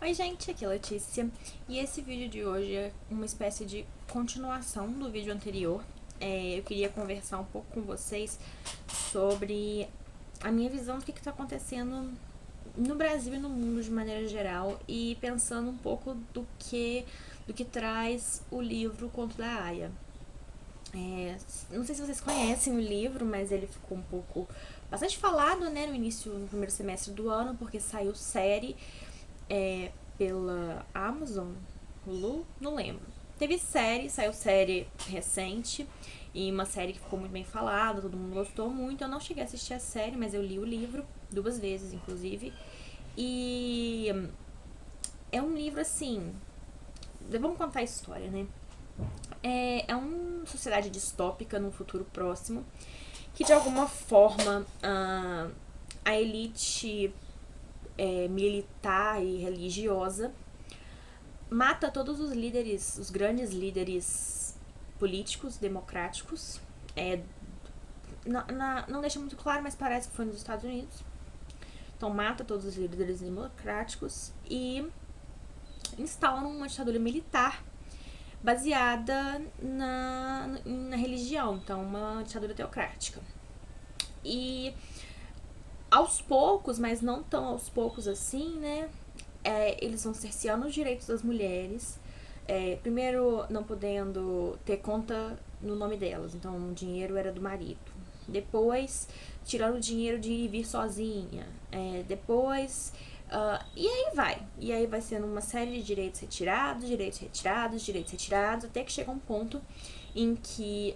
Oi gente, aqui é a Letícia e esse vídeo de hoje é uma espécie de continuação do vídeo anterior. Eu queria conversar um pouco com vocês sobre a minha visão do que está acontecendo no Brasil e no mundo de maneira geral e pensando um pouco do que traz o livro Conto da Aia. Não sei se vocês conhecem o livro, mas ele ficou bastante falado, né, no primeiro semestre do ano, porque saiu série pela Amazon, Hulu, não lembro. Saiu série recente, e uma série que ficou muito bem falada, todo mundo gostou muito. Eu não cheguei a assistir a série, mas eu li o livro 2 vezes, inclusive. E é um livro assim. Vamos contar a história, né? É uma sociedade distópica num futuro próximo que de alguma forma a elite militar e religiosa mata todos os líderes, os grandes líderes políticos democráticos. Não deixa muito claro, mas parece que foi nos Estados Unidos. Então mata todos os líderes democráticos e instala uma ditadura militar baseada na religião, então uma ditadura teocrática. E aos poucos, mas não tão aos poucos assim, né, eles vão cerceando os direitos das mulheres, primeiro não podendo ter conta no nome delas, então o dinheiro era do marido. Depois, tirando o dinheiro de ir e vir sozinha. Depois, e aí vai. E aí vai sendo uma série de direitos retirados, direitos retirados, direitos retirados, até que chega um ponto em que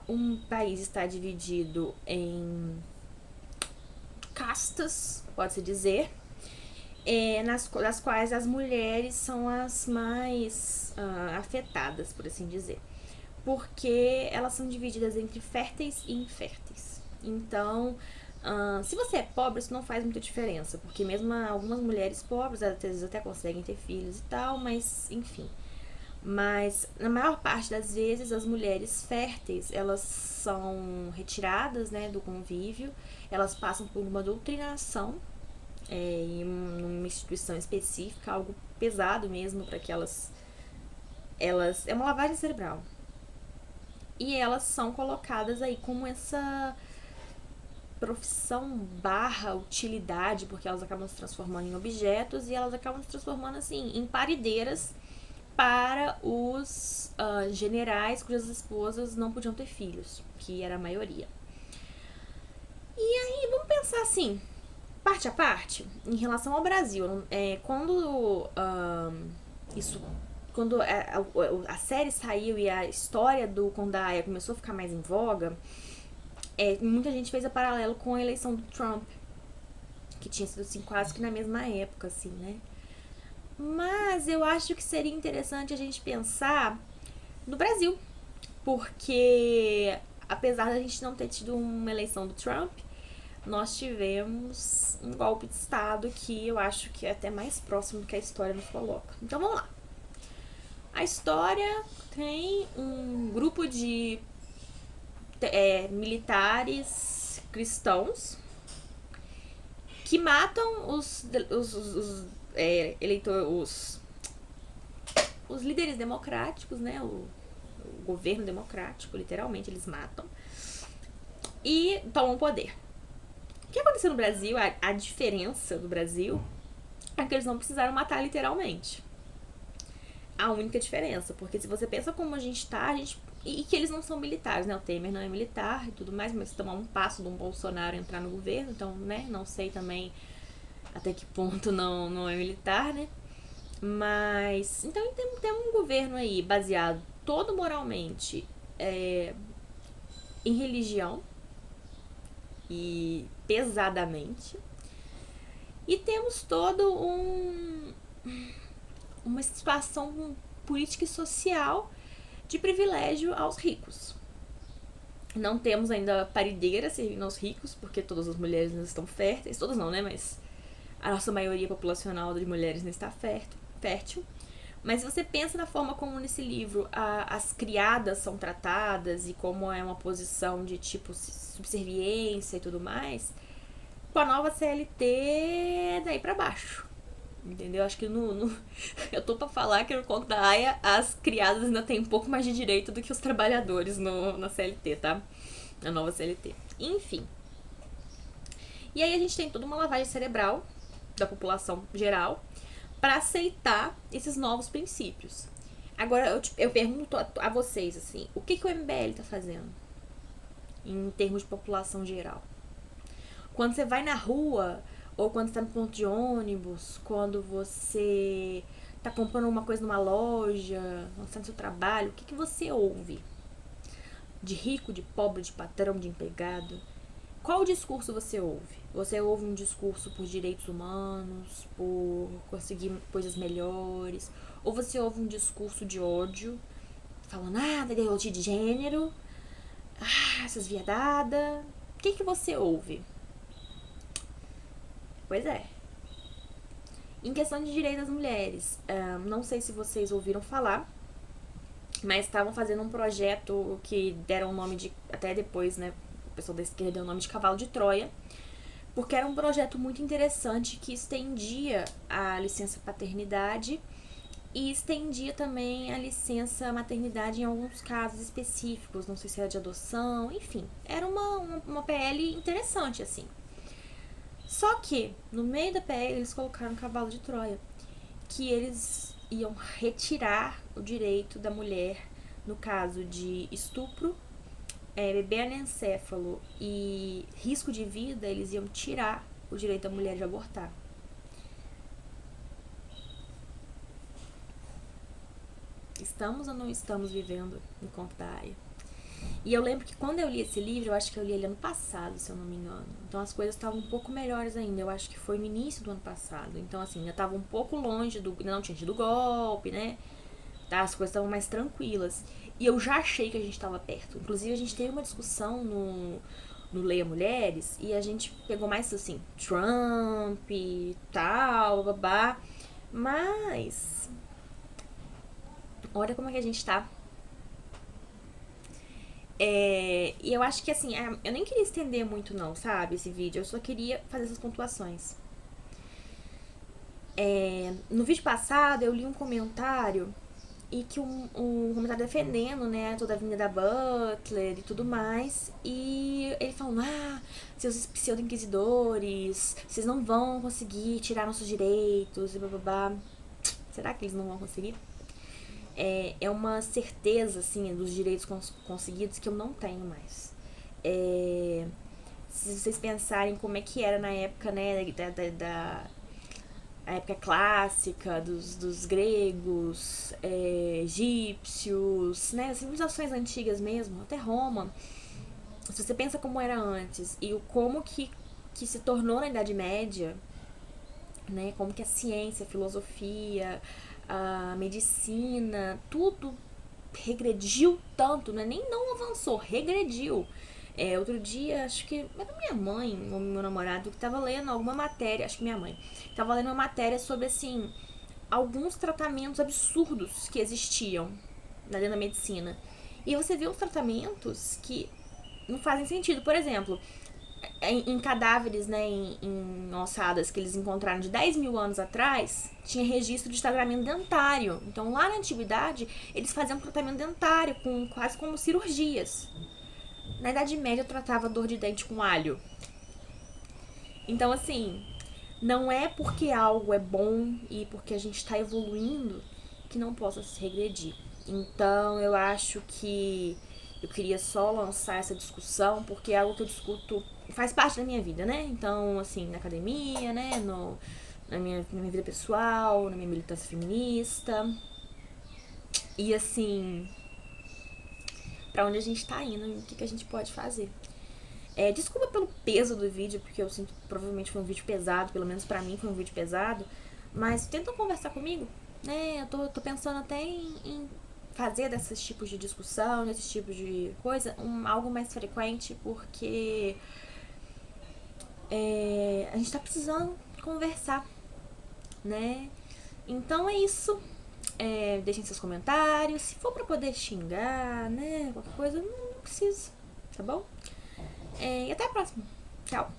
um país está dividido em castas, pode-se dizer, nas quais as mulheres são as mais afetadas, por assim dizer, porque elas são divididas entre férteis e inférteis. Então, se você é pobre, isso não faz muita diferença, porque mesmo algumas mulheres pobres, às vezes até conseguem ter filhos e tal, mas enfim. Mas, na maior parte das vezes, as mulheres férteis, elas são retiradas, né, do convívio, elas passam por uma doutrinação em uma instituição específica, algo pesado mesmo para que elas é uma lavagem cerebral. E elas são colocadas aí como essa profissão barra utilidade, porque elas acabam se transformando em objetos e elas acabam se transformando assim em parideiras para os generais cujas esposas não podiam ter filhos, que era a maioria. E aí, vamos pensar assim, parte a parte, em relação ao Brasil. Quando a série saiu e a história do Condaia começou a ficar mais em voga, muita gente fez a paralelo com a eleição do Trump, que tinha sido assim, quase que na mesma época, assim, né? Mas eu acho que seria interessante a gente pensar no Brasil, porque apesar da gente não ter tido uma eleição do Trump, nós tivemos um golpe de Estado que eu acho que é até mais próximo do que a história nos coloca. Então vamos lá. A história tem um grupo de militares cristãos que matam os líderes democráticos, né? O governo democrático, literalmente, eles matam e tomam poder. O que aconteceu no Brasil, a diferença do Brasil é que eles não precisaram matar literalmente. A única diferença, porque se você pensa como a gente tá, e que eles não são militares, né? O Temer não é militar e tudo mais, mas tomar um passo de um Bolsonaro entrar no governo, então, né? Não sei também até que ponto não é militar, né? Mas, então tem um governo aí baseado todo moralmente em religião e pesadamente. E temos uma situação política e social de privilégio aos ricos. Não temos ainda parideira servindo aos ricos, porque todas as mulheres não estão férteis. Todas não, né? Mas a nossa maioria populacional de mulheres não está fértil. Mas se você pensa na forma como nesse livro as criadas são tratadas e como é uma posição de tipo subserviência e tudo mais, com a nova CLT é daí pra baixo. Entendeu? Acho que eu tô pra falar que no conto da Aya, as criadas ainda têm um pouco mais de direito do que os trabalhadores na CLT, tá? Na nova CLT. Enfim. E aí a gente tem toda uma lavagem cerebral da população geral para aceitar esses novos princípios. Agora eu pergunto a vocês assim, o que o MBL tá fazendo em termos de população geral? Quando você vai na rua, ou quando você tá no ponto de ônibus, quando você tá comprando uma coisa numa loja, não está no seu trabalho, o que você ouve? De rico, de pobre, de patrão, de empregado? Qual discurso você ouve? Você ouve um discurso por direitos humanos, por conseguir coisas melhores? Ou você ouve um discurso de ódio, falando, da ideologia de gênero, essas viadadas? O que você ouve? Pois é. Em questão de direitos das mulheres, não sei se vocês ouviram falar, mas estavam fazendo um projeto que deram o nome de, até depois, né, o pessoal da esquerda deu o nome de Cavalo de Troia, porque era um projeto muito interessante que estendia a licença paternidade e estendia também a licença maternidade em alguns casos específicos, não sei se era de adoção, enfim, era uma PL interessante, assim. Só que, no meio da PL, eles colocaram um cavalo de Troia, que eles iam retirar o direito da mulher no caso de estupro, bebê anencéfalo e risco de vida, eles iam tirar o direito da mulher de abortar. Estamos ou não estamos vivendo no conto da Aya? E eu lembro que quando eu li esse livro, eu acho que eu li ele ano passado, se eu não me engano. Então as coisas estavam um pouco melhores ainda. Eu acho que foi no início do ano passado. Então, assim, ainda tava um pouco longe do. Não tinha tido golpe, né? Tá? As coisas estavam mais tranquilas. E eu já achei que a gente tava perto. Inclusive, a gente teve uma discussão no Leia Mulheres. E a gente pegou mais assim, Trump e tal, babá. Mas. Olha como é que a gente tá. E eu acho que assim, eu nem queria estender muito não, sabe, esse vídeo. Eu só queria fazer essas pontuações. No vídeo passado eu li um comentário e que um comentário defendendo, né, toda a vinda da Butler e tudo mais. E ele falou, seus pseudo-inquisidores, vocês não vão conseguir tirar nossos direitos e blá. Será que eles não vão conseguir? É uma certeza, assim, dos direitos conseguidos que eu não tenho mais. Se vocês pensarem como é que era na época, né, da a época clássica, dos gregos, egípcios, né, as civilizações antigas mesmo, até Roma. Se você pensa como era antes e como que se tornou na Idade Média, né, como que a ciência, a filosofia, a medicina, tudo regrediu tanto, né? Nem não avançou, regrediu. Outro dia, acho que era minha mãe ou meu namorado que tava lendo alguma matéria, acho que minha mãe, tava lendo uma matéria sobre, assim, alguns tratamentos absurdos que existiam dentro da medicina. E você vê uns tratamentos que não fazem sentido. Por exemplo, em cadáveres, né, em ossadas que eles encontraram de 10 mil anos atrás, tinha registro de tratamento dentário. Então, lá na antiguidade, eles faziam tratamento dentário, quase como cirurgias. Na Idade Média, eu tratava dor de dente com alho. Então, assim, não é porque algo é bom e porque a gente está evoluindo que não possa se regredir. Então, eu acho que eu queria só lançar essa discussão porque é algo que eu discuto, faz parte da minha vida, né? Então, assim, na academia, né? Na minha vida pessoal, na minha militância feminista. E, assim, pra onde a gente tá indo e o que a gente pode fazer. Desculpa pelo peso do vídeo, porque eu sinto que provavelmente foi um vídeo pesado, pelo menos pra mim foi um vídeo pesado. Mas tentam conversar comigo, né? Eu tô pensando até em fazer desses tipos de discussão, desses tipos de coisa, algo mais frequente, porque a gente tá precisando conversar, né? Então é isso. Deixem seus comentários. Se for pra poder xingar, né? Qualquer coisa, não precisa, tá bom? E até a próxima. Tchau.